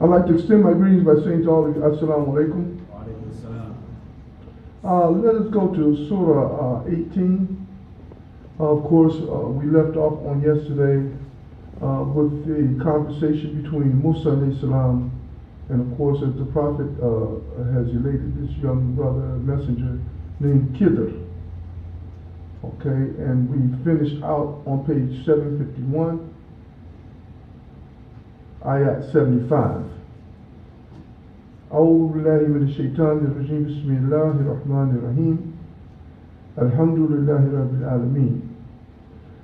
I'd like to extend my greetings by saying to all of you, Assalamu alaikum. Let us go to Surah 18. Of course, we left off on yesterday with the conversation between Musa alayhi salam, and of course, as the Prophet has elated this young brother, messenger named Khidr. Okay, and we finished out on page 751, ayat 75. أعوذ بالله من الشيطان الرجيم بسم الله الرحمن الرحيم الحمد لله رب العالمين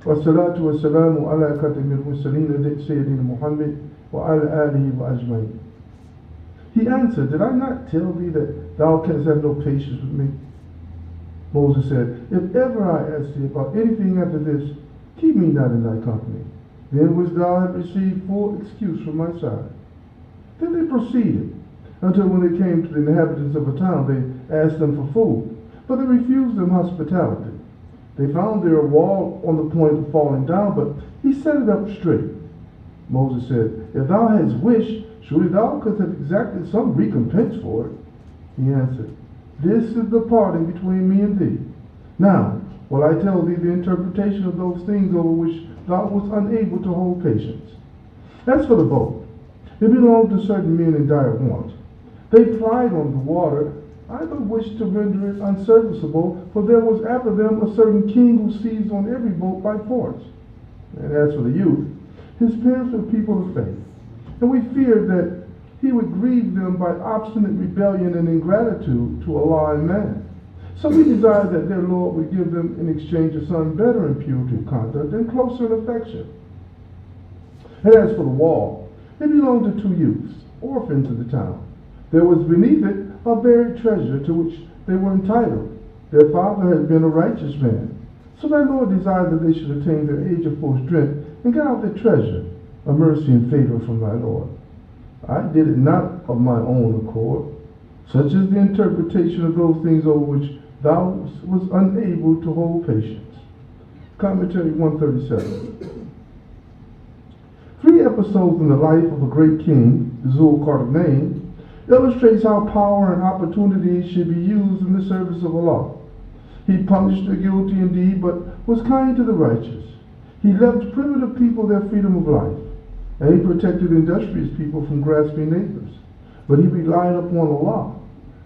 والصلاة والسلام على خاتم المرسلين سيدنا محمد وعلى آله وأجمعين. He answered, did I not tell thee that thou canst have no patience with me? Moses said, if ever I ask thee about anything after this, keep me not in thy company. Then wouldst thou have received full excuse from my side. Then they proceeded, until when they came to the inhabitants of a town, they asked them for food, but they refused them hospitality. They found there a wall on the point of falling down, but he set it up straight. Moses said, if thou hadst wished, surely thou couldst have exacted some recompense for it. He answered, this is the parting between me and thee. Now, will I tell thee the interpretation of those things over which thou wast unable to hold patience. As for the boat, it belonged to certain men in dire want. They plied on the water. I but wished to render it unserviceable, for there was after them a certain king who seized on every boat by force. And as for the youth, his parents were people of faith, and we feared that he would grieve them by obstinate rebellion and ingratitude to Allah and man. So we desired that their Lord would give them in exchange a son better in purity of conduct and closer in affection. And as for the wall, it belonged to two youths, orphans of the town. There was beneath it a buried treasure to which they were entitled. Their father had been a righteous man. So thy Lord desired that they should attain their age of full strength and get out their treasure, a mercy and favor from thy Lord. I did it not of my own accord. Such is the interpretation of those things over which thou was unable to hold patience. Commentary 137. 3 episodes in the life of a great king, Zul-Qarnayn, illustrates how power and opportunities should be used in the service of Allah. He punished the guilty indeed, but was kind to the righteous. He left primitive people their freedom of life, and he protected industrious people from grasping neighbors. But he relied upon Allah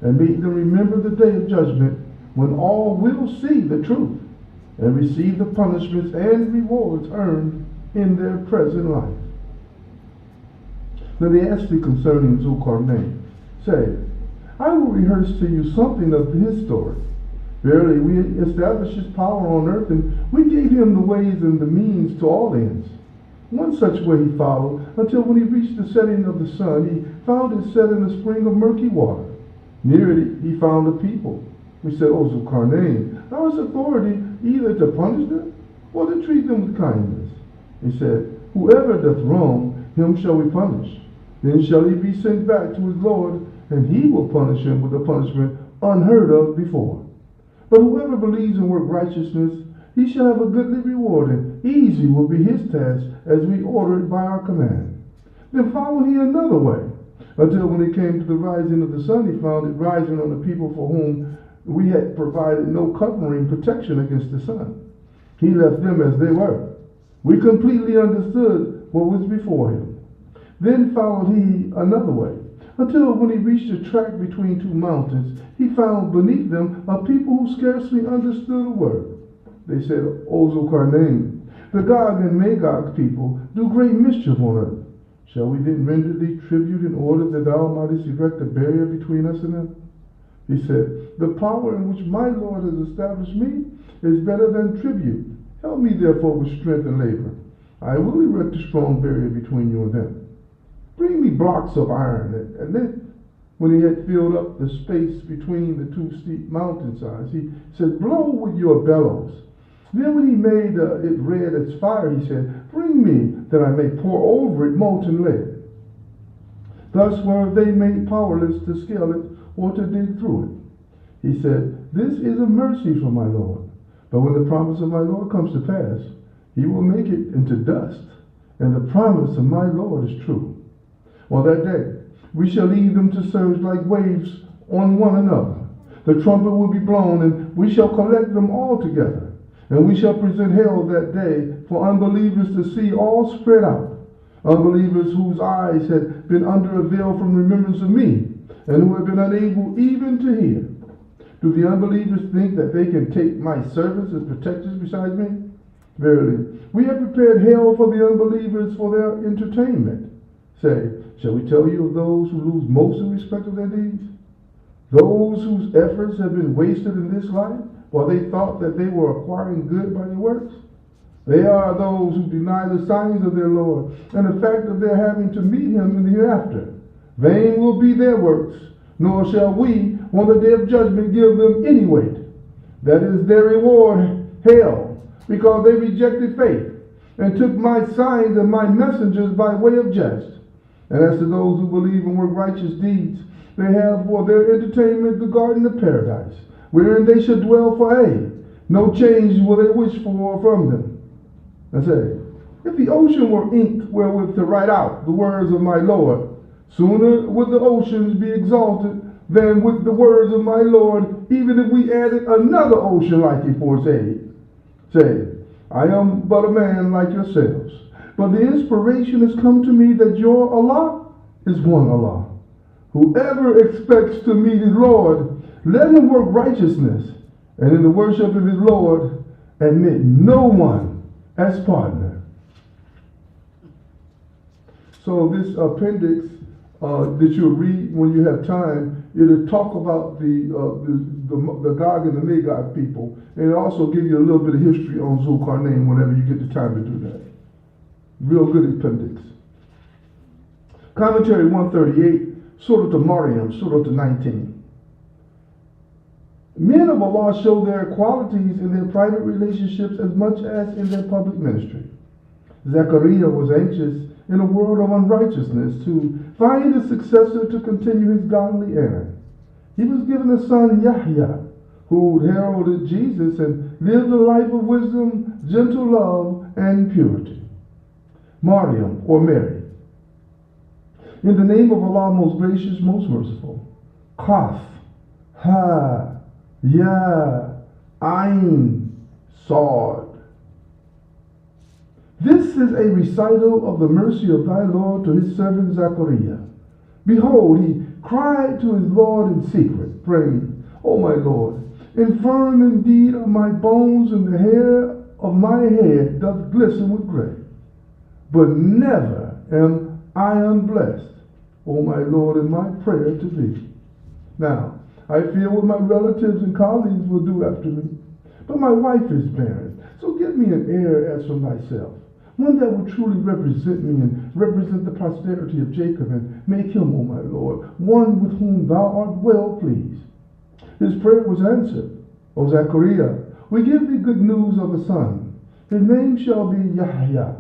and made them remember the day of judgment, when all will see the truth and receive the punishments and rewards earned in their present life. Now they asked me concerning Zul-Qarnayn, say, I will rehearse to you something of his story. Verily, we established his power on earth, and we gave him the ways and the means to all ends. One such way he followed, until when he reached the setting of the sun, he found it set in a spring of murky water. Near it he found a people. We said, O Zul-Qarnayn, thou hast authority either to punish them or to treat them with kindness. He said, whoever doth wrong, him shall we punish. Then shall he be sent back to his Lord, and he will punish him with a punishment unheard of before. But whoever believes and works righteousness, he shall have a goodly reward, and easy will be his task, as we ordered by our command. Then followed he another way, until when he came to the rising of the sun, he found it rising on the people for whom we had provided no covering protection against the sun. He left them as they were. We completely understood what was before him. Then followed he another way, until when he reached a tract between two mountains, he found beneath them a people who scarcely understood a word. They said, O Zul-Qarnayn, the Gog and Magog people do great mischief on earth. Shall we then render thee tribute in order that thou mightest erect a barrier between us and them? He said, the power in which my Lord has established me is better than tribute. Help me therefore with strength and labor. I will erect a strong barrier between you and them. Bring me blocks of iron. And then, when he had filled up the space between the two steep mountainsides, he said, blow with your bellows. Then when he made it red as fire, he said, bring me that I may pour over it molten lead. Thus were they made powerless to scale it or to dig through it. He said, this is a mercy from my Lord. But when the promise of my Lord comes to pass, he will make it into dust, and the promise of my Lord is true. On that day, we shall lead them to surge like waves on one another. The trumpet will be blown, and we shall collect them all together. And we shall present hell that day for unbelievers to see all spread out. Unbelievers whose eyes had been under a veil from remembrance of me, and who have been unable even to hear. Do the unbelievers think that they can take my servants as protectors besides me? Verily, we have prepared hell for the unbelievers for their entertainment. Say, shall we tell you of those who lose most in respect of their deeds? Those whose efforts have been wasted in this life, while they thought that they were acquiring good by their works? They are those who deny the signs of their Lord, and the fact of their having to meet him in the hereafter. Vain will be their works, nor shall we, on the day of judgment, give them any weight. That is their reward, hell, because they rejected faith, and took my signs and my messengers by way of jest. And as to those who believe and work righteous deeds, they have for their entertainment the garden of paradise, wherein they shall dwell for aye. No change will they wish for from them. I say, if the ocean were ink wherewith to write out the words of my Lord, sooner would the oceans be exalted than with the words of my Lord, even if we added another ocean like he foresaid. Say, I am but a man like yourselves, but the inspiration has come to me that your Allah is one Allah. Whoever expects to meet his Lord, let him work righteousness, and in the worship of his Lord, admit no one as partner. So this appendix that you'll read when you have time, it'll talk about the Gog and the Magog people, and it'll also give you a little bit of history on Zulkarnain whenever you get the time to do that. Real good appendix. Commentary 138, Surah to Maryam, Surah to 19. Men of Allah show their qualities in their private relationships as much as in their public ministry. Zechariah was anxious in a world of unrighteousness to find a successor to continue his godly errand. He was given a son, Yahya, who heralded Jesus and lived a life of wisdom, gentle love, and purity. Maryam, or Mary. In the name of Allah, most gracious, most merciful. Qaf, Ha, Ya, Ain, Sad. This is a recital of the mercy of thy Lord to his servant Zechariah. Behold, he cried to his Lord in secret, praying, O my Lord, infirm indeed are my bones, and the hair of my head doth glisten with gray. But never am I unblessed, O my Lord, in my prayer to thee. Now, I fear what my relatives and colleagues will do after me. But my wife is barren, so give me an heir as from thyself, one that will truly represent me and represent the posterity of Jacob, and make him, O my Lord, one with whom thou art well pleased. His prayer was answered. O Zechariah, we give thee good news of a son. His name shall be Yahya.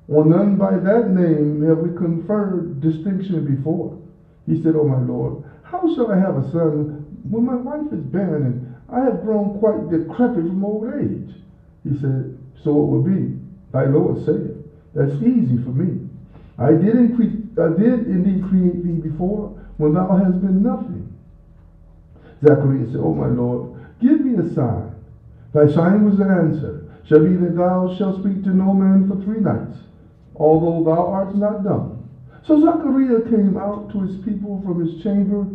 On none by that name have we conferred distinction before. He said, O my Lord, how shall I have a son when my wife is barren and I have grown quite decrepit from old age? He said, so it will be. Thy Lord saith, that's easy for me. I did indeed create thee before, when thou hast been nothing. Zechariah said, O my Lord, give me a sign. Thy sign was the answer, shall be that thou shalt speak to no man for 3 nights, although thou art not dumb. So Zechariah came out to his people from his chamber.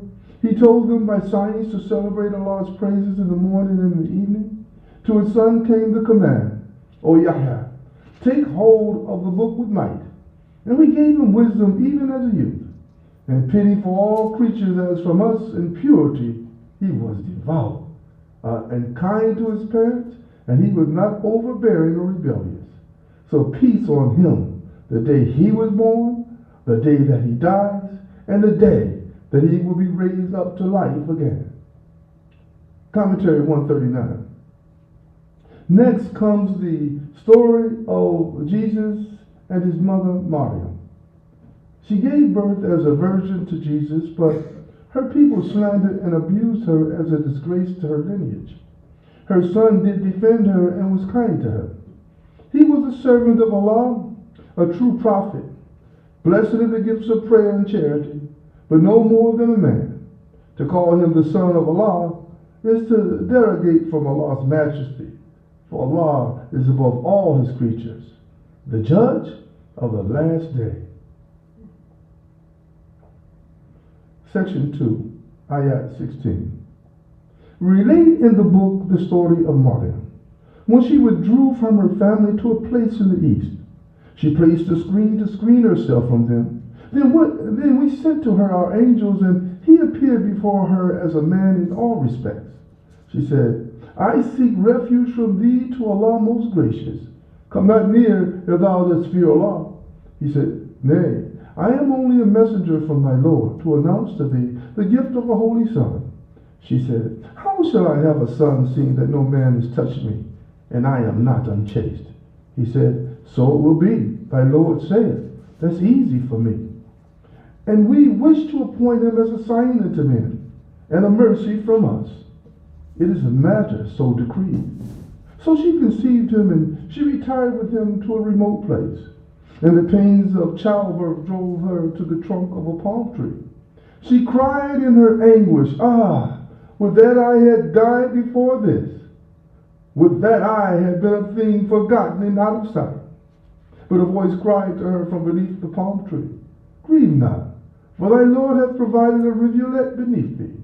He told them by signs to celebrate Allah's praises in the morning and in the evening. To his son came the command, O Yahya, take hold of the book with might. And we gave him wisdom even as a youth. And pity for all creatures as from us in purity. He was devout and kind to his parents, and he was not overbearing or rebellious. So peace on him the day he was born, the day that he dies, and the day that he will be raised up to life again. Commentary 139. Next comes the story of Jesus and his mother Maryam. She gave birth as a virgin to Jesus, but her people slandered and abused her as a disgrace to her lineage. Her son did defend her and was kind to her. He was a servant of Allah, a true prophet. Blessed are the gifts of prayer and charity, but no more than a man. To call him the Son of Allah is to derogate from Allah's majesty, for Allah is above all his creatures, the judge of the last day. Section 2, Ayat 16. Relate in the book the story of Maryam, when she withdrew from her family to a place in the east. She placed a screen to screen herself from them. Then we sent to her our angels, and he appeared before her as a man in all respects. She said, I seek refuge from thee to Allah most gracious. Come not near if thou dost fear Allah. He said, Nay, I am only a messenger from thy Lord to announce to thee the gift of a holy son. She said, How shall I have a son, seeing that no man has touched me, and I am not unchaste? He said, So it will be, thy Lord saith, that's easy for me. And we wish to appoint him as a sign unto men, and a mercy from us. It is a matter so decreed. So she conceived him, and she retired with him to a remote place. And the pains of childbirth drove her to the trunk of a palm tree. She cried in her anguish, Ah, would that I had died before this. Would that I had been a thing forgotten and out of sight. But a voice cried to her from beneath the palm tree, Grieve not, for thy Lord hath provided a rivulet beneath thee,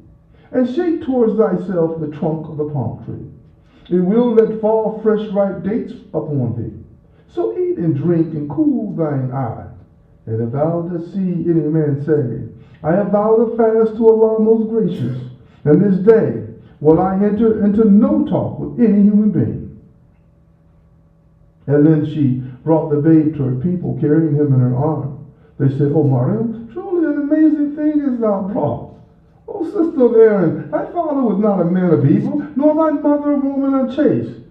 and shake towards thyself the trunk of the palm tree. It will let fall fresh ripe dates upon thee. So eat and drink and cool thine eye. And if thou dost see any man say, I have vowed a fast to Allah most gracious, and this day will I enter into no talk with any human being. And then she brought the babe to her people, carrying him in her arm. They said, O Maryam, truly an amazing thing is thou brought. O sister of Aaron, thy father was not a man of evil, nor thy mother a woman unchaste.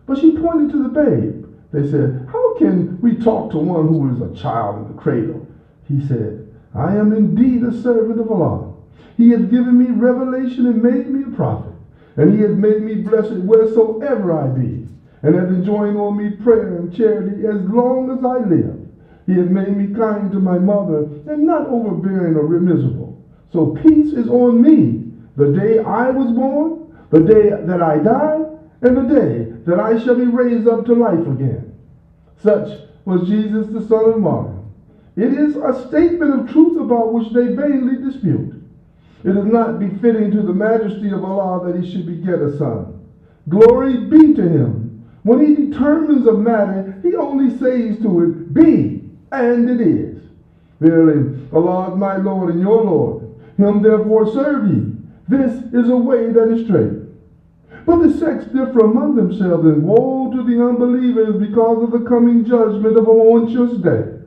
But she pointed to the babe. They said, How can we talk to one who is a child in the cradle? He said, I am indeed a servant of Allah. He has given me revelation and made me a prophet. And he has made me blessed wheresoever I be, and hath enjoined on me prayer and charity as long as I live. He has made me kind to my mother, and not overbearing or miserable. So peace is on me, the day I was born, the day that I died, and the day that I shall be raised up to life again. Such was Jesus the Son of Maryam. It is a statement of truth about which they vainly dispute. It is not befitting to the majesty of Allah that he should beget a son. Glory be to him. When he determines a matter, he only says to it, Be, and it is. Verily, Allah is my Lord and your Lord. Him therefore serve ye. This is a way that is straight. But the sects differ among themselves, and woe to the unbelievers because of the coming judgment of a onerous day.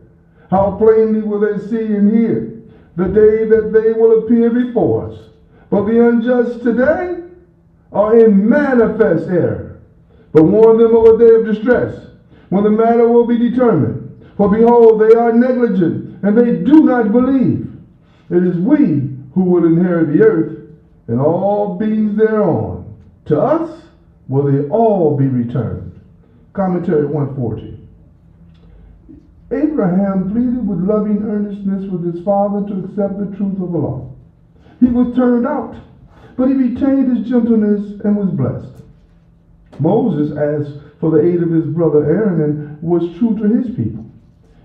How plainly will they see and hear the day that they will appear before us. But the unjust today are in manifest error. But warn them of a day of distress, when the matter will be determined. For behold, they are negligent, and they do not believe. It is we who will inherit the earth, and all beings thereon. To us will they all be returned. Commentary 140. Abraham pleaded with loving earnestness with his father to accept the truth of Allah. He was turned out, but he retained his gentleness and was blessed. Moses asked for the aid of his brother Aaron and was true to his people.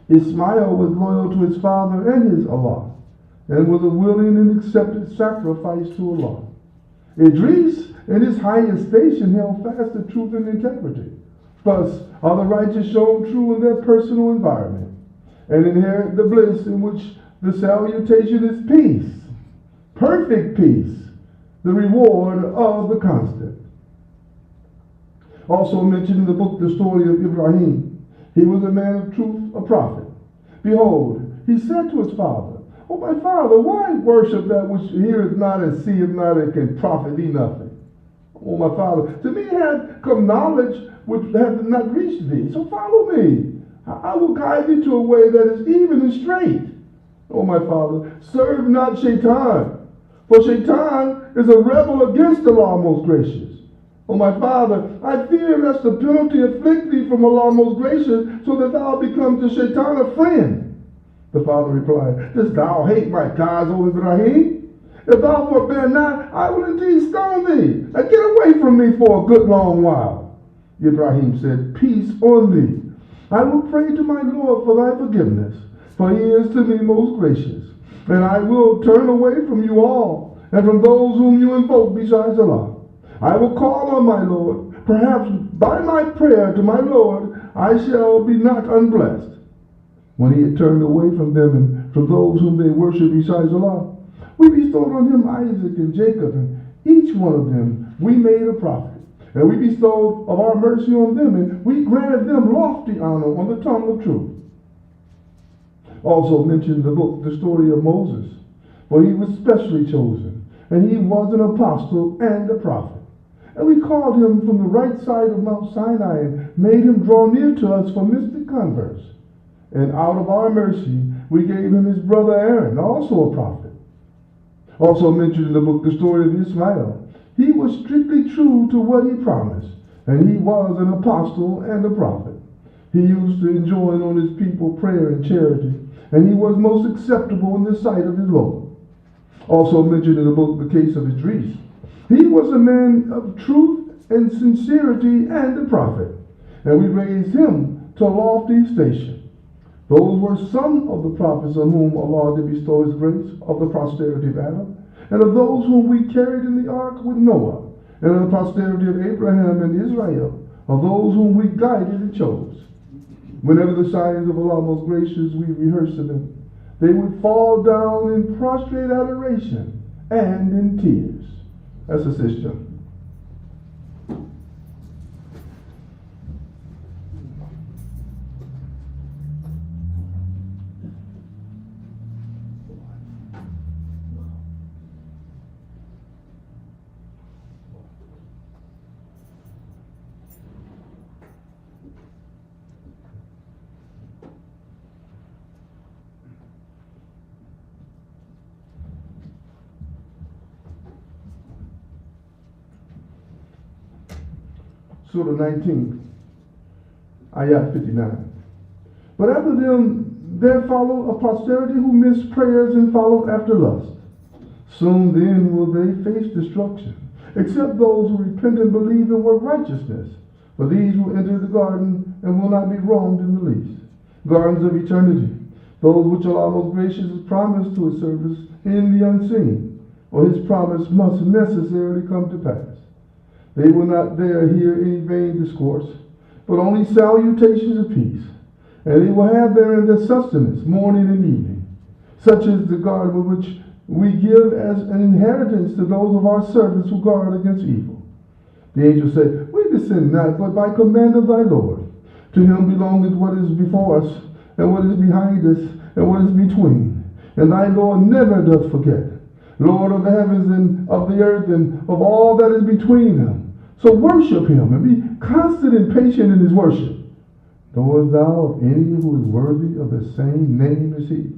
Ismail was loyal to his father and his Allah, and was a willing and accepted sacrifice to Allah. Idris, in his highest station, held fast to truth and integrity. Thus are the righteous shown true in their personal environment, and inherit the bliss in which the salutation is peace, perfect peace, the reward of the constant. Also mentioned in the book the story of Ibrahim. He was a man of truth, a prophet. Behold, he said to his father, O my father, why worship that which heareth not and seeth not and can profit thee nothing? O my father, to me hath come knowledge which hath not reached thee. So follow me. I will guide thee to a way that is even and straight. O my father, serve not Shaitan, for Shaitan is a rebel against Allah most gracious. O my father, I fear lest the penalty afflict thee from Allah most gracious, so that thou become to Shaitan a friend. The father replied, Dost thou hate my cause, O Ibrahim? If thou forbear not, I will indeed stone thee. Now get away from me for a good long while. Ibrahim said, Peace on thee. I will pray to my Lord for thy forgiveness, for he is to me most gracious. And I will turn away from you all, and from those whom you invoke besides Allah. I will call on my Lord. Perhaps by my prayer to my Lord, I shall be not unblessed. When he had turned away from them and from those whom they worship besides Allah, we bestowed on him Isaac and Jacob, and each one of them we made a prophet. And we bestowed of our mercy on them, and we granted them lofty honor on the tongue of truth. Also mentioned in the book the story of Moses, for he was specially chosen, and he was an apostle and a prophet. And we called him from the right side of Mount Sinai and made him draw near to us for mystic converse. And out of our mercy, we gave him his brother Aaron, also a prophet. Also mentioned in the book the story of Ismail. He was strictly true to what he promised, and he was an apostle and a prophet. He used to enjoin on his people prayer and charity, and he was most acceptable in the sight of his Lord. Also mentioned in the book the case of Idris. He was a man of truth and sincerity and a prophet, and we raised him to a lofty station. Those were some of the prophets on whom Allah did bestow his grace, of the posterity of Adam, and of those whom we carried in the ark with Noah, and of the posterity of Abraham and Israel, of those whom we guided and chose. Whenever the signs of Allah most gracious we rehearsed to them, they would fall down in prostrate adoration and in tears. That's a system. Surah 19, Ayat 59. But after them there followed a posterity who missed prayers and followed after lust. Soon then will they face destruction, except those who repent and believe and work righteousness. For these will enter the garden and will not be wronged in the least. Gardens of eternity, those which Allah most gracious has promised to his servants in the unseen, or his promise must necessarily come to pass. They will not there hear any vain discourse, but only salutations of peace. And they will have therein their sustenance morning and evening. Such is the garden which we give as an inheritance to those of our servants who guard against evil. The angel said, We descend not but by command of thy Lord. To him belongeth what is before us, and what is behind us, and what is between. And thy Lord never doth forget. Lord of the heavens and of the earth and of all that is between them. So worship him and be constant and patient in his worship. Knowest thou of any who is worthy of the same name as he?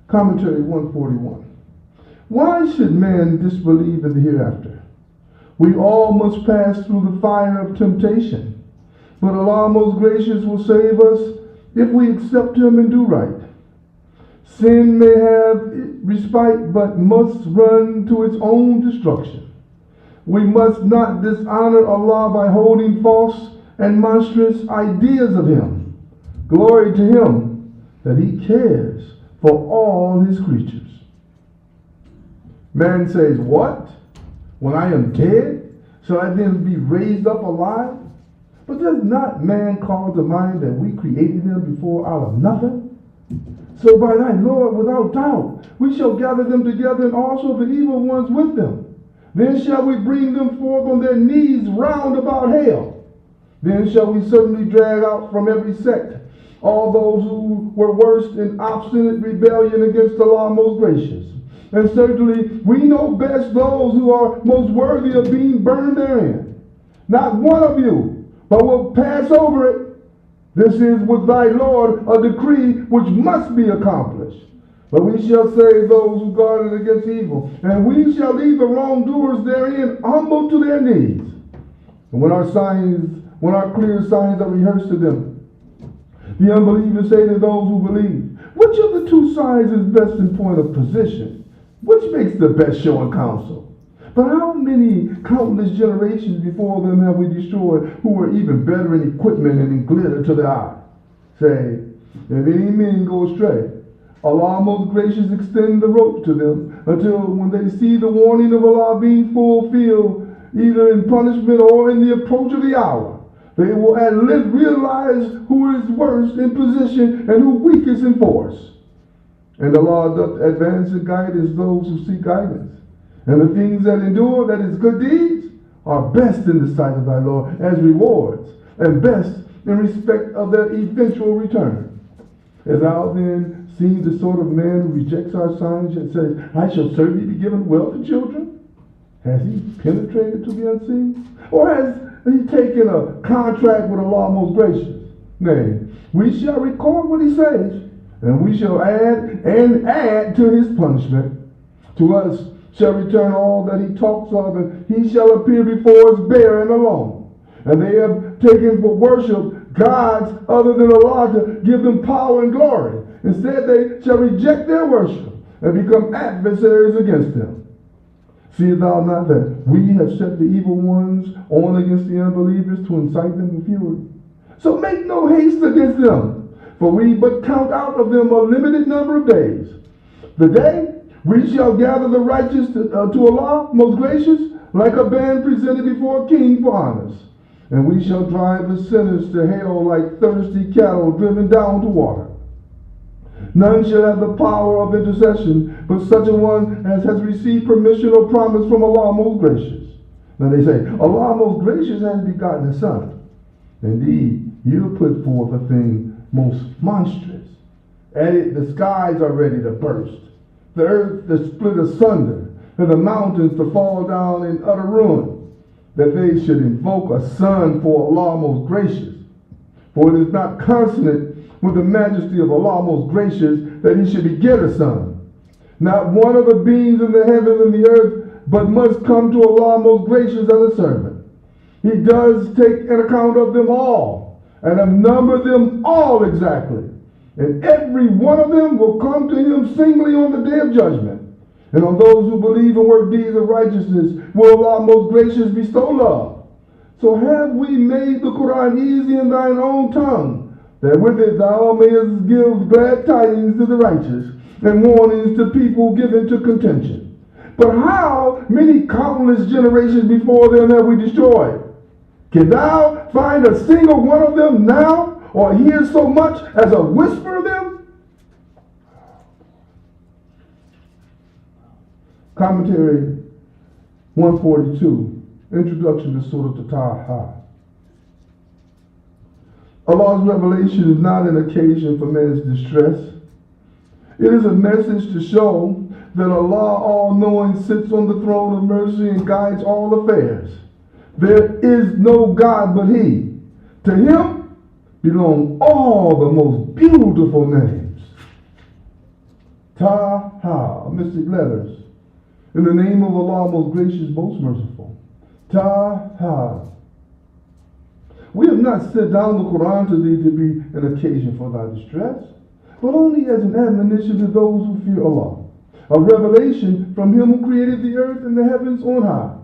Commentary 141. Why should man disbelieve in the hereafter? We all must pass through the fire of temptation, but Allah most gracious will save us if we accept him and do right. Sin may have respite, but must run to its own destruction. We must not dishonor Allah by holding false and monstrous ideas of him. Glory to him that he cares for all his creatures. Man says, What? When I am dead, shall I then be raised up alive? But does not man call to mind that we created him before out of nothing? So by thy Lord, without doubt, we shall gather them together, and also the evil ones with them. Then shall we bring them forth on their knees round about hell. Then shall we certainly drag out from every sect all those who were worst in obstinate rebellion against Allah most gracious. And certainly we know best those who are most worthy of being burned therein. Not one of you, but will pass over it. This is with thy Lord a decree which must be accomplished. But we shall save those who guarded against evil, and we shall leave the wrongdoers therein humble to their knees. And when our clear signs are rehearsed to them, the unbelievers say to those who believe, Which of the two sides is best in point of position? Which makes the best show and counsel? But how many countless generations before them have we destroyed who were even better in equipment and in glitter to the eye? Say, if any men go astray, Allah most gracious extend the rope to them until when they see the warning of Allah being fulfilled, either in punishment or in the approach of the hour, they will at length realize who is worst in position and who weakest in force. And Allah doth advance and guidance those who seek guidance. And the things that endure, that is good deeds, are best in the sight of thy Lord as rewards, and best in respect of their eventual return. As thou then seeing the sort of man who rejects our signs and says, I shall certainly be given wealth and children? Has he penetrated to the unseen? Or has he taken a contract with Allah most gracious? Nay, we shall record what he says, and we shall add to his punishment. To us shall return all that he talks of, and he shall appear before us bare and alone. And they have taken for worship gods other than Allah to give them power and glory. Instead, they shall reject their worship and become adversaries against them. Seest thou not that we have set the evil ones on against the unbelievers to incite them to fury? So make no haste against them, for we but count out of them a limited number of days. The day we shall gather the righteous to Allah, most gracious, like a band presented before a king for honors. And we shall drive the sinners to hell like thirsty cattle driven down to water. None shall have the power of intercession, but such a one as has received permission or promise from Allah most gracious. Now they say, Allah most gracious has begotten a son. Indeed, you put forth a thing most monstrous. At it, the skies are ready to burst, the earth to split asunder, and the mountains to fall down in utter ruin, that they should invoke a son for Allah most gracious. For it is not consonant with the majesty of Allah most gracious that he should beget a son. Not one of the beings in the heavens and the earth, but must come to Allah most gracious as a servant. He does take an account of them all, and have numbered them all exactly. And every one of them will come to him singly on the day of judgment. And on those who believe and work deeds of righteousness will Allah most gracious bestow love. So have we made the Qur'an easy in thine own tongue, that with it thou mayest give glad tidings to the righteous, and warnings to people given to contention. But how many countless generations before them have we destroyed? Can thou find a single one of them now, or hear so much as a whisper of them? Commentary 142, Introduction to Surah Taha. Allah's revelation is not an occasion for man's distress. It is a message to show that Allah all-knowing sits on the throne of mercy and guides all affairs. There is no God but He. To Him belong all the most beautiful names. Taha, mystic letters. In the name of Allah, most gracious, most merciful. Taha. We have not sent down the Qur'an to thee to be an occasion for thy distress, but only as an admonition to those who fear Allah. A revelation from Him who created the earth and the heavens on high.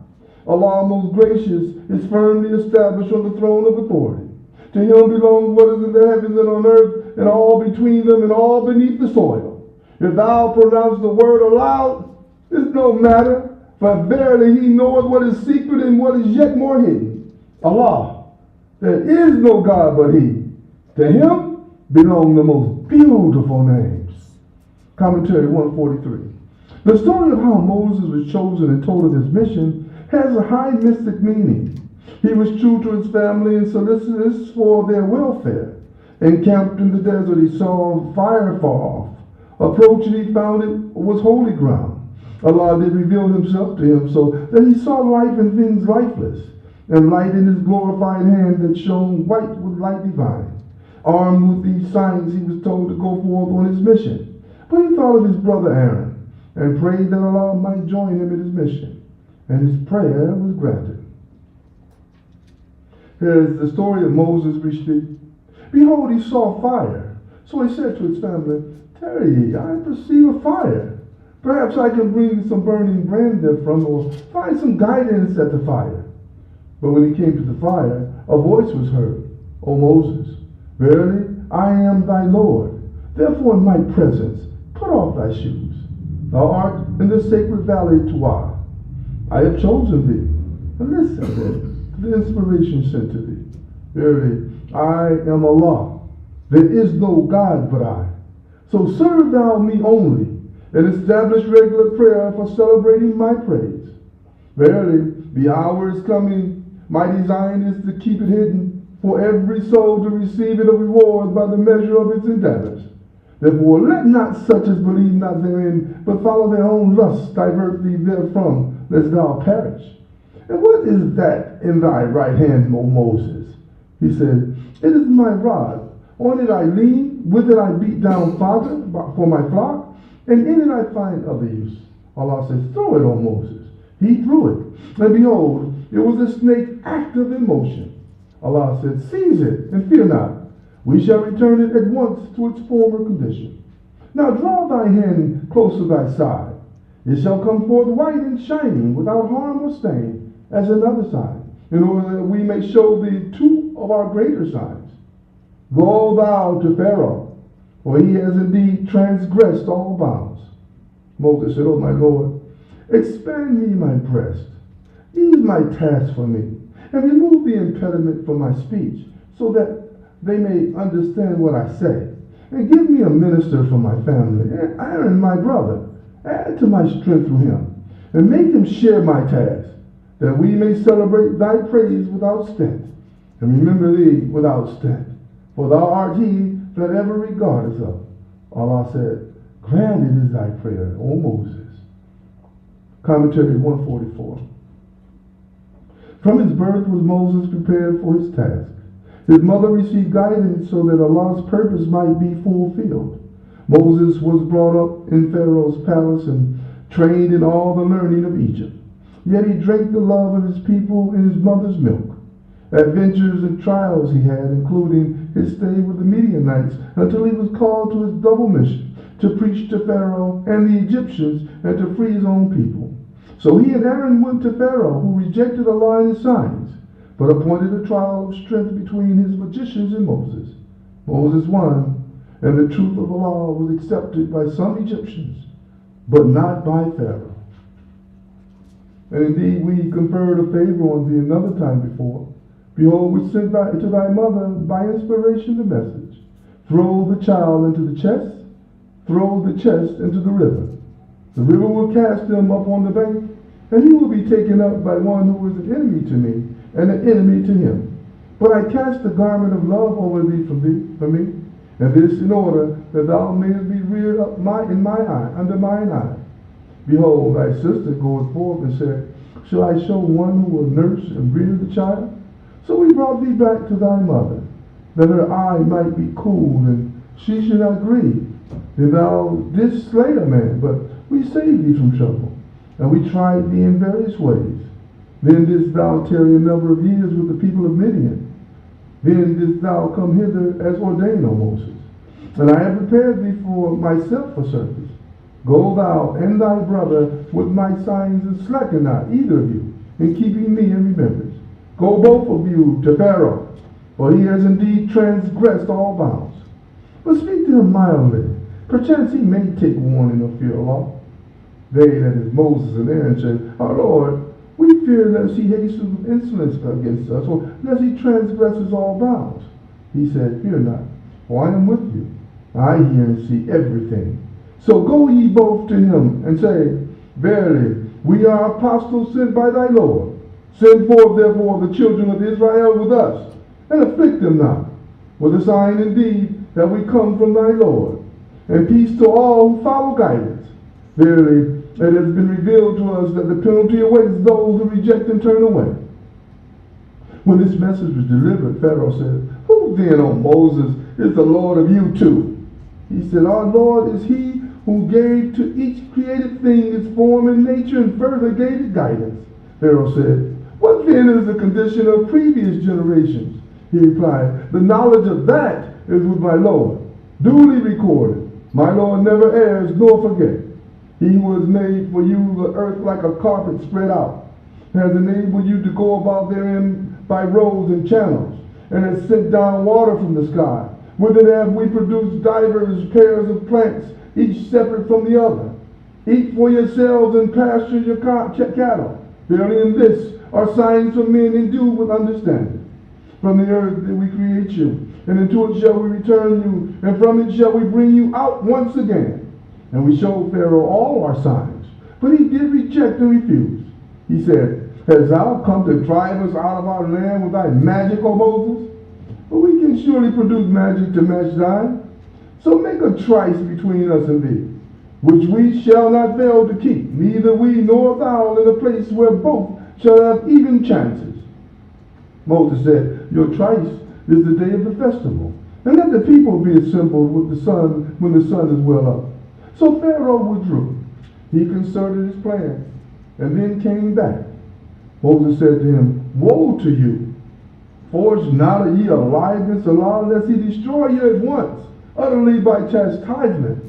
Allah most gracious is firmly established on the throne of authority. To Him belongs what is in the heavens and on earth, and all between them and all beneath the soil. If thou pronounce the word aloud, it's no matter, for verily He knoweth what is secret and what is yet more hidden. Allah, there is no God but He. To Him belong the most beautiful names. Commentary 143. The story of how Moses was chosen and told of his mission has a high mystic meaning. He was true to his family and solicitous for their welfare. Encamped in the desert, he saw fire far off. Approaching, he found it was holy ground. Allah did reveal Himself to him so that he saw life in things lifeless, and light in His glorified hand that shone white with light divine. Armed with these signs, he was told to go forth on his mission. But he thought of his brother Aaron and prayed that Allah might join him in his mission. And his prayer was granted. As the story of Moses reached it, behold, he saw fire. So he said to his family, Tarry ye, I perceive a fire. Perhaps I can bring some burning brand therefrom, or find some guidance at the fire. But when he came to the fire, a voice was heard, O Moses, verily I am thy Lord. Therefore in my presence put off thy shoes. Thou art in the sacred valley Tuah. I have chosen thee. And listen then to the inspiration sent to thee. Verily I am Allah. There is no God but I. So serve thou me only, and establish regular prayer for celebrating my praise. Verily, the hour is coming. My design is to keep it hidden, for every soul to receive it a reward by the measure of its endeavors. Therefore, let not such as believe not therein, but follow their own lusts, divert thee therefrom, lest thou perish. And what is that in thy right hand, O Moses? He said, It is my rod. On it I lean, with it I beat down fodder for my flock, and in it I find other use. Allah says, Throw it, O Moses. He threw it, and behold, it was a snake active in motion. Allah said, Seize it, and fear not. We shall return it at once to its former condition. Now draw thy hand close to thy side. It shall come forth white and shining, without harm or stain, as another sign, in order that we may show thee two of our greater signs. Go thou to Pharaoh, for he has indeed transgressed all bounds. Moses said, O my Lord, expand me my breast, ease my task for me, and remove the impediment from my speech, so that they may understand what I say. And give me a minister for my family, and Aaron my brother. Add to my strength through him, and make him share my task, that we may celebrate thy praise without stint, and remember thee without stint. For thou art he that ever regardeth us. Allah said, Granted is thy prayer, O Moses. Commentary 144. From his birth was Moses prepared for his task. His mother received guidance so that Allah's purpose might be fulfilled. Moses was brought up in Pharaoh's palace and trained in all the learning of Egypt. Yet he drank the love of his people in his mother's milk. Adventures and trials he had, including his stay with the Midianites, until he was called to his double mission, to preach to Pharaoh and the Egyptians and to free his own people. So he and Aaron went to Pharaoh, who rejected Allah and his signs, but appointed a trial of strength between his magicians and Moses. Moses won, and the truth of Allah was accepted by some Egyptians, but not by Pharaoh. And indeed we conferred a favor on thee another time before. Behold, we sent to thy mother by inspiration the message. Throw the child into the chest, throw the chest into the river. The river will cast him up on the bank, and he will be taken up by one who is an enemy to me, and an enemy to him. But I cast the garment of love over thee from me, and this in order that thou mayest be reared up under mine eye. Behold, thy sister goeth forth and said, Shall I show one who will nurse and rear the child? So we brought thee back to thy mother, that her eye might be cooled, and she should not grieve. And thou didst slay a man, but we saved thee from trouble, and we tried thee in various ways. Then didst thou tarry a number of years with the people of Midian. Then didst thou come hither as ordained, O Moses. And I have prepared thee for myself for service. Go thou and thy brother with my signs, and slacken not either of you in keeping me in remembrance. Go both of you to Pharaoh, for he has indeed transgressed all bounds. But speak to him mildly. Perchance he may take warning of fear Allah. They, that is Moses and Aaron, said, Our Lord, we fear lest he hastens with insolence against us, or lest he transgresses all bounds. He said, Fear not, for I am with you. I hear and see everything. So go ye both to him, and say, Verily, we are apostles sent by thy Lord. Send forth therefore the children of Israel with us, and afflict them not, with a sign indeed that we come from thy Lord. And peace to all who follow guidance. Verily, it has been revealed to us that the penalty awaits those who reject and turn away. When this message was delivered, Pharaoh said, Who then, O Moses, is the Lord of you two? He said, Our Lord is he who gave to each created thing its form and nature, and further gave it guidance. Pharaoh said, What then is the condition of previous generations? He replied, The knowledge of that is with my Lord, duly recorded. My Lord never errs nor forgets. He who has made for you the earth like a carpet spread out, has enabled you to go about therein by roads and channels, and has sent down water from the sky. With it have we produced divers pairs of plants, each separate from the other. Eat for yourselves and pasture your cattle. Verily in this are signs for men endued with understanding. From the earth did we create you, and into it shall we return you, and from it shall we bring you out once again. And we showed Pharaoh all our signs, but he did reject and refuse. He said, Hast thou come to drive us out of our land with thy magic, O Moses? But we can surely produce magic to match thine. So make a trice between us and thee, which we shall not fail to keep, neither we nor thou, in a place where both shall have even chances. Moses said, Your trice is the day of the festival, and let the people be assembled with the sun when the sun is well up. So Pharaoh withdrew. He concerted his plans, and then came back. Moses said to him, Woe to you! Forge not ye a lie against Allah, lest he destroy you at once, utterly by chastisement.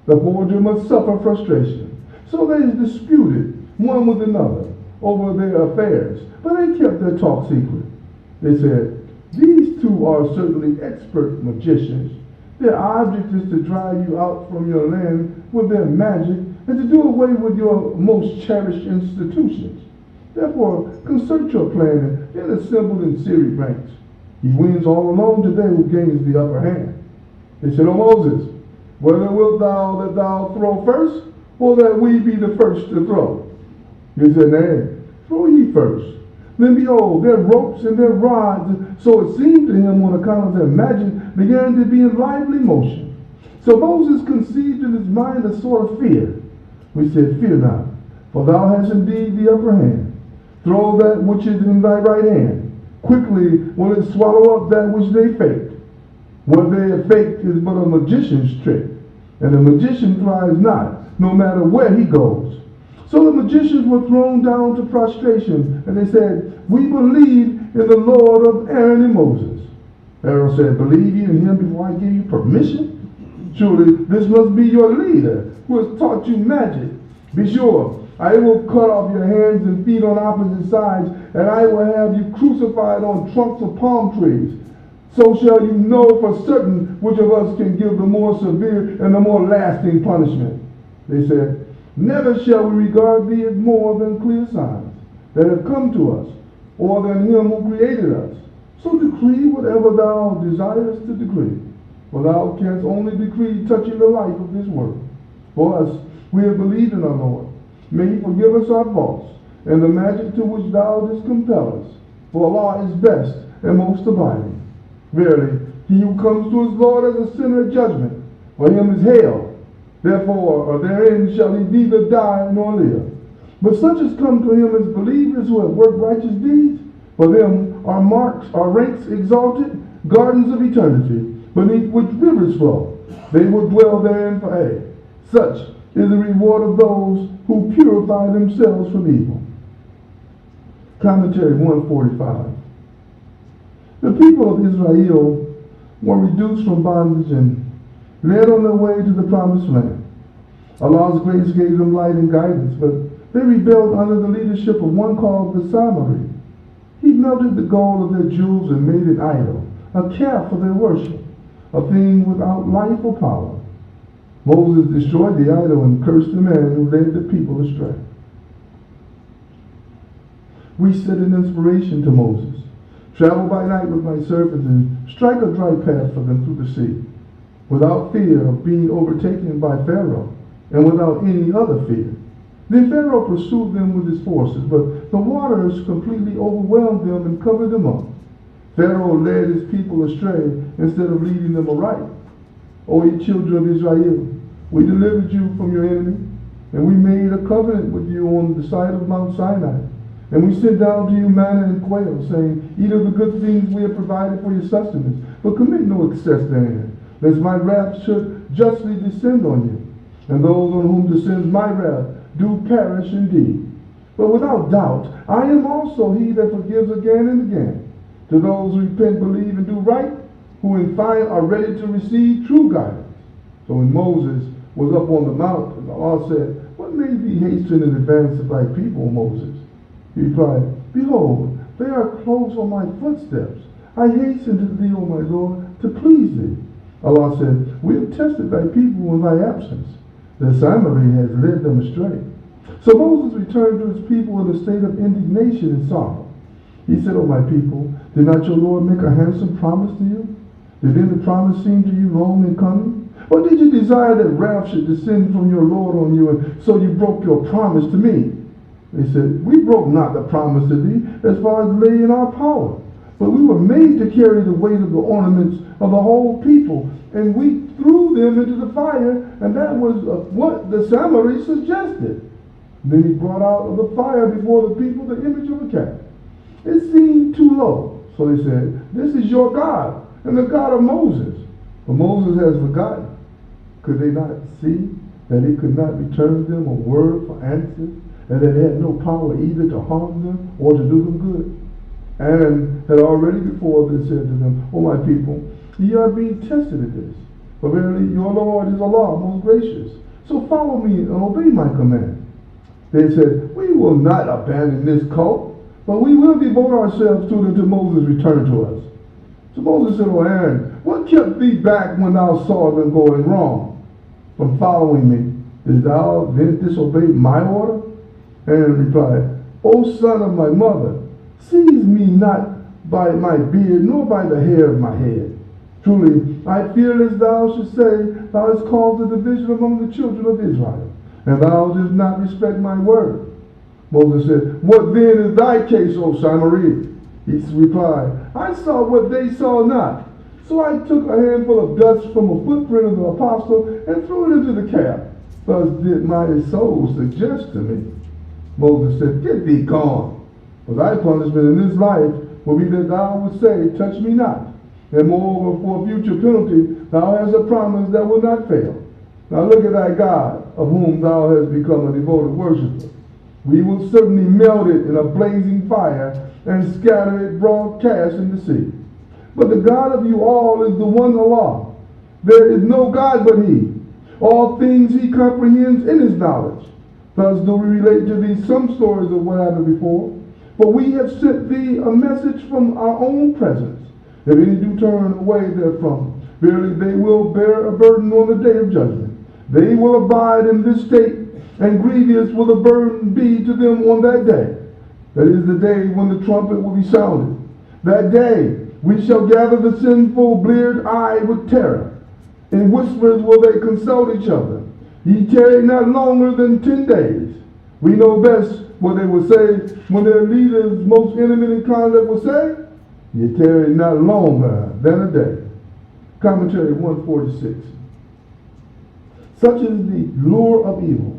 The forger must suffer frustration. So they disputed one with another over their affairs, but they kept their talk secret. They said, These two are certainly expert magicians. Their object is to drive you out from your land with their magic and to do away with your most cherished institutions. Therefore, concert your plan and then assemble in serried ranks. He wins all alone today who gains the upper hand. They said, O Moses, whether wilt thou that thou throw first, or that we be the first to throw? He said, Nay, throw ye first. Then behold, their ropes and their rods, so it seemed to him on account of their magic, began to be in lively motion. So Moses conceived in his mind a sort of fear. We said, Fear not, for thou hast indeed the upper hand. Throw that which is in thy right hand. Quickly will it swallow up that which they faked. What they have faked is but a magician's trick, and the magician thrives not, no matter where he goes. So the magicians were thrown down to prostration, and they said, We believe in the Lord of Aaron and Moses. Pharaoh said, Believe ye in him before I give you permission? Surely this must be your leader, who has taught you magic. Be sure, I will cut off your hands and feet on opposite sides, and I will have you crucified on trunks of palm trees. So shall you know for certain which of us can give the more severe and the more lasting punishment. They said, Never shall we regard thee as more than clear signs that have come to us, or than him who created us. So decree whatever thou desirest to decree, for thou canst only decree touching the life of this world. For us, we have believed in our Lord. May he forgive us our faults, and the magic to which thou didst compel us. For Allah is best and most abiding. Verily, he who comes to his Lord as a sinner at judgment, for him is hell. Therefore, or therein shall he neither die nor live. But such as come to him as believers who have worked righteous deeds, for them are ranks exalted, gardens of eternity, beneath which rivers flow. They will dwell therein forever. Such is the reward of those who purify themselves from evil. Commentary 145. The people of Israel were reduced from bondage and led on their way to the promised land. Allah's grace gave them light and guidance, but they rebelled under the leadership of one called the Samari. He melted the gold of their jewels and made an idol, a calf for their worship, a thing without life or power. Moses destroyed the idol and cursed the man who led the people astray. We set an inspiration to Moses. Travel by night with my servants and strike a dry path for them through the sea, without fear of being overtaken by Pharaoh, and without any other fear. Then Pharaoh pursued them with his forces, but the waters completely overwhelmed them and covered them up. Pharaoh led his people astray instead of leading them aright. O ye children of Israel, we delivered you from your enemy, and we made a covenant with you on the side of Mount Sinai. And we sent down to you manna and quail, saying, Eat of the good things we have provided for your sustenance, but commit no excess therein, lest my wrath should justly descend on you. And those on whom descends my wrath do perish indeed. But without doubt, I am also he that forgives again and again, to those who repent, believe, and do right, who in fine are ready to receive true guidance. So when Moses was up on the mountain, Allah said, "What made thee hasten in advance of thy people, Moses?" He replied, "Behold, they are close on my footsteps. I hasten to thee, O my Lord, to please thee." Allah said, "We have tested thy people in thy absence. The Samari has led them astray." So Moses returned to his people in a state of indignation and sorrow. He said, "O my people, did not your Lord make a handsome promise to you? Did then the promise seem to you long in coming? Or did you desire that wrath should descend from your Lord on you, and so you broke your promise to me?" They said, "We broke not the promise to thee as far as lay in our power. But we were made to carry the weight of the ornaments of the whole people, and we threw them into the fire, and that was what the Samari suggested." Then he brought out of the fire before the people the image of a calf. It seemed too low, so they said, "This is your God, and the God of Moses." But Moses has forgotten. Could they not see that he could not return them a word for answer, and that he had no power either to harm them or to do them good? And had already before this said to them, "O my people, ye are being tested at this. For verily your Lord is Allah, most gracious. So follow me and obey my command." They said, "We will not abandon this cult, but we will devote ourselves to it until Moses return to us." So Moses said, "O Aaron, what kept thee back when thou saw them going wrong from following me? Did thou then disobey my order?" Aaron replied, "O son of my mother, seize me not by my beard, nor by the hair of my head. Truly, I fear lest thou should say, thou hast caused a division among the children of Israel, and thou didst not respect my word." Moses said, "What then is thy case, O Samari?" He replied, "I saw what they saw not. So I took a handful of dust from a footprint of the apostle and threw it into the calf. Thus did my soul suggest to me." Moses said, "Get thee gone. For thy punishment in this life will be that thou would say, touch me not. And moreover, for future penalty, thou hast a promise that will not fail. Now look at thy God, of whom thou hast become a devoted worshiper. We will certainly melt it in a blazing fire and scatter it broadcast in the sea. But the God of you all is the one Allah. There is no God but He. All things He comprehends in His knowledge. Thus do we relate to thee some stories of what happened before. For we have sent thee a message from our own presence. If any do turn away therefrom, verily they will bear a burden on the day of judgment. They will abide in this state, and grievous will the burden be to them on that day. That is the day when the trumpet will be sounded. That day we shall gather the sinful, bleared-eyed with terror. In whispers will they consult each other. Ye tarry not longer than 10 days. We know best what they will say when their leaders, most intimate in conduct, will say, "Ye tarry not longer than a day." Commentary 146. Such is the lure of evil.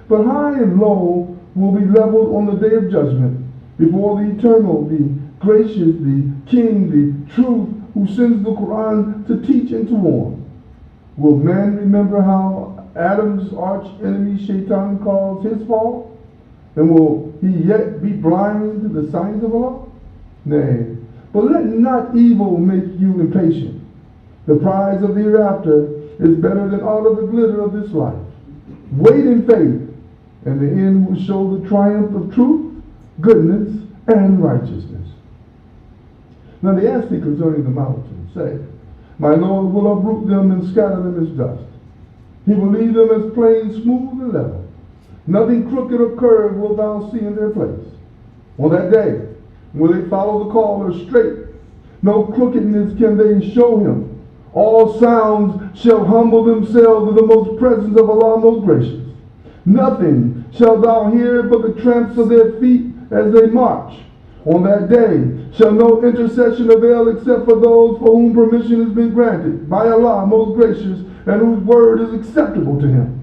But high and low will be leveled on the day of judgment before the eternal, the gracious, the king, the truth, who sends the Qur'an to teach and to warn. Will man remember how Adam's arch enemy Shaitan caused his fall? And will he yet be blind to the signs of Allah? Nay, but let not evil make you impatient. The prize of the hereafter is better than all of the glitter of this life. Wait in faith, and the end will show the triumph of truth, goodness, and righteousness. Now they asked thee concerning the mountains, say, my Lord will uproot them and scatter them as dust. He will leave them as plain, smooth, and level. Nothing crooked or curved will thou see in their place. On that day, will they follow the caller straight? No crookedness can they show him. All sounds shall humble themselves in the most presence of Allah most gracious. Nothing shall thou hear but the tramps of their feet as they march. On that day shall no intercession avail except for those for whom permission has been granted by Allah most gracious, and whose word is acceptable to Him.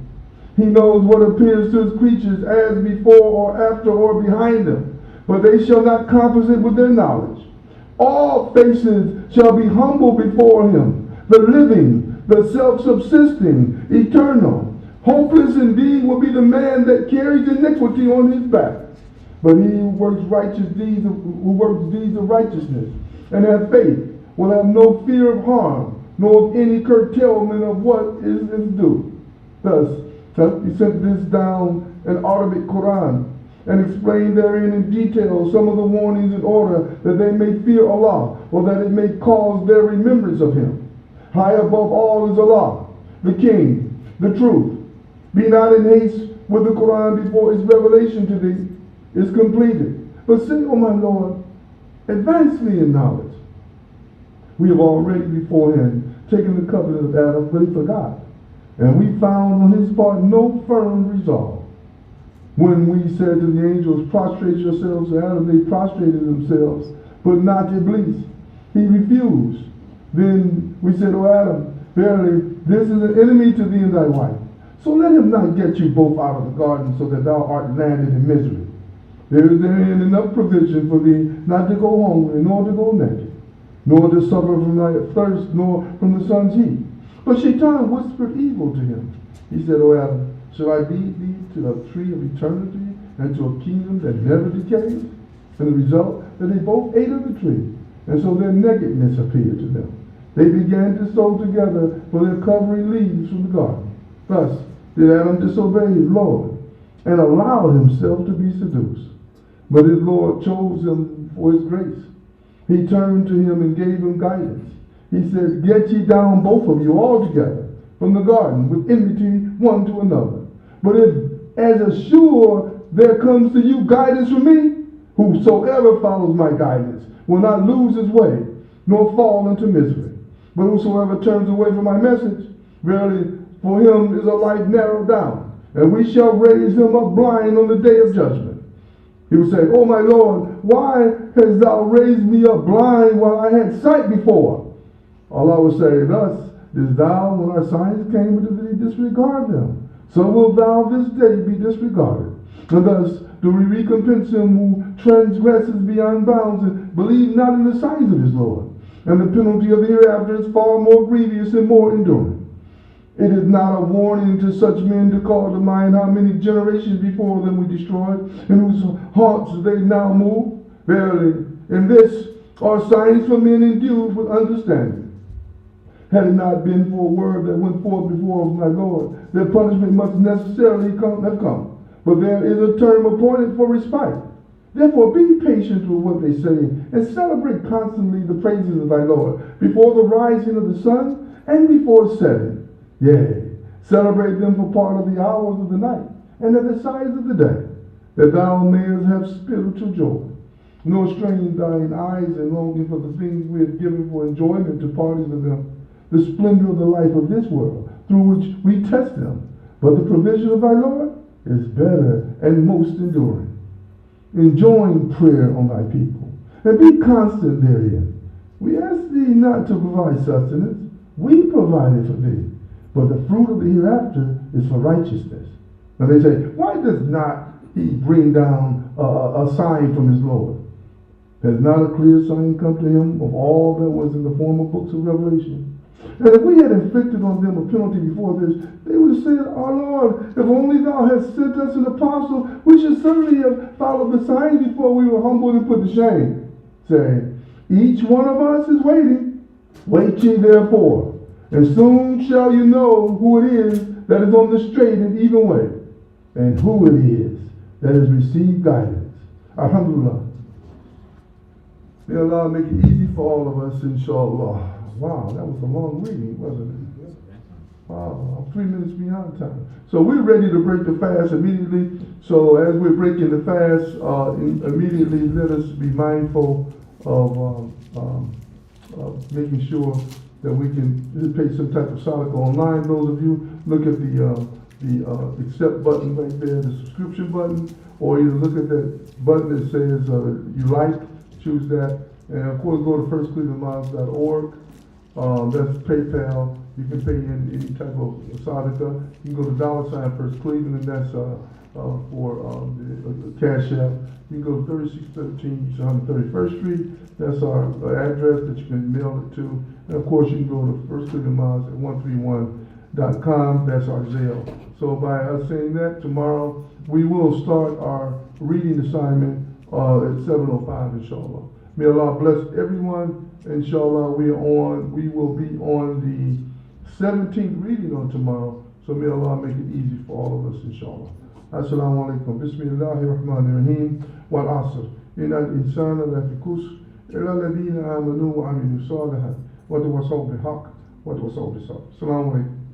He knows what appears to His creatures as before or after or behind them, but they shall not compass it with their knowledge. All faces shall be humble before Him, the living, the self-subsisting, eternal. Hopeless indeed will be the man that carries iniquity on his back. But he who works deeds of righteousness and have faith will have no fear of harm, nor of any curtailment of what is due. Thus, he sent this down an Arabic Qur'an and explained therein in detail some of the warnings in order that they may fear Allah, or that it may cause their remembrance of Him. High above all is Allah, the King, the truth. Be not in haste with the Qur'an before its revelation to thee is completed, but say, O my Lord, advance me in knowledge. We have already beforehand taken the covenant of Adam, but he forgot, and we found on his part no firm resolve. When we said to the angels, prostrate yourselves to Adam, they prostrated themselves, but not Iblis. He refused. Then we said, O Adam, verily, this is an enemy to thee and thy wife. So let him not get you both out of the garden, so that thou art landed in misery. There is therein enough provision for thee not to go hungry, nor to go naked, nor to suffer from thy thirst, nor from the sun's heat. But Shaitan whispered evil to him. He said, O Adam, shall I lead thee to a tree of eternity and to a kingdom that never decays? And the result, that they both ate of the tree, and so their nakedness appeared to them. They began to sew together for their covering leaves from the garden. Thus did Adam disobey his Lord, and allowed himself to be seduced. But his Lord chose him for his grace. He turned to him and gave him guidance. He said, get ye down both of you altogether from the garden with enmity one to another. But if as assure there comes to you guidance from me, whosoever follows my guidance will not lose his way, nor fall into misery. But whosoever turns away from my message, verily for him is a life narrowed down, and we shall raise him up blind on the day of judgment. He will say, O my Lord, why hast thou raised me up blind while I had sight before? Allah will say, thus didst thou, when our signs came into thee, disregard them. So wilt thou this day be disregarded. And thus do we recompense him who transgresses beyond bounds and believe not in the signs of his Lord. And the penalty of the hereafter is far more grievous and more enduring. It is not a warning to such men to call to mind how many generations before them we destroyed, and whose haunts they now move. Verily, in this are signs for men endued with understanding. Had it not been for a word that went forth before my Lord, their punishment must necessarily have come. But there is a term appointed for respite. Therefore be patient with what they say, and celebrate constantly the praises of thy Lord, before the rising of the sun and before its setting. Yea, celebrate them for part of the hours of the night, and at the sides of the day, that thou mayest have spiritual joy, nor strain thine eyes in longing for the things we have given for enjoyment to parties of them, the splendor of the life of this world, through which we test them. But the provision of thy Lord is better and most enduring. Enjoin prayer on thy people, and be constant therein. We ask thee not to provide sustenance, we provide it for thee, but the fruit of the hereafter is for righteousness. Now they say, why does not he bring down a sign from his Lord? Has not a clear sign come to him of all that was in the former books of Revelation? And if we had inflicted on them a penalty before this, they would have said, our Lord, if only thou hadst sent us an apostle, we should certainly have followed the signs before we were humbled and put to shame. Saying, each one of us is waiting. Wait ye therefore, and soon shall you know who it is that is on the straight and even way, and who it is that has received guidance. Alhamdulillah. May Allah make it easy for all of us, inshallah. Wow, that was a long reading, wasn't it? Wow, 3 minutes beyond time. So we're ready to break the fast immediately. So as we're breaking the fast, immediately let us be mindful of making sure that we can pay some type of Salat online. Those of you, look at the accept button right there, the subscription button, or either look at that button that says you like, choose that. And of course, go to FirstClevelandMosque.org. That's PayPal. You can pay in any type of sadaqah. You can go to $FirstCleveland, and that's for the Cash App. You can go to 3613 131st Street. That's our address that you can mail it to. And of course, you can go to FirstClevelandMosque at 131.com. That's our Zelle. So by us saying that, tomorrow we will start our reading assignment at 7:05, inshallah. May Allah bless everyone. Inshallah, we will be on the 17th reading on tomorrow. So may Allah make it easy for all of us, inshallah. Assalamu alaikum. Bismillahir Rahmanir Rahim. Wal asr. Innal insana lafi khusr. Illa alladhina amanu wa amilu salihat. Wa tawasaw bil haqq. Wa tawasaw bis sabr. Assalamu alaikum.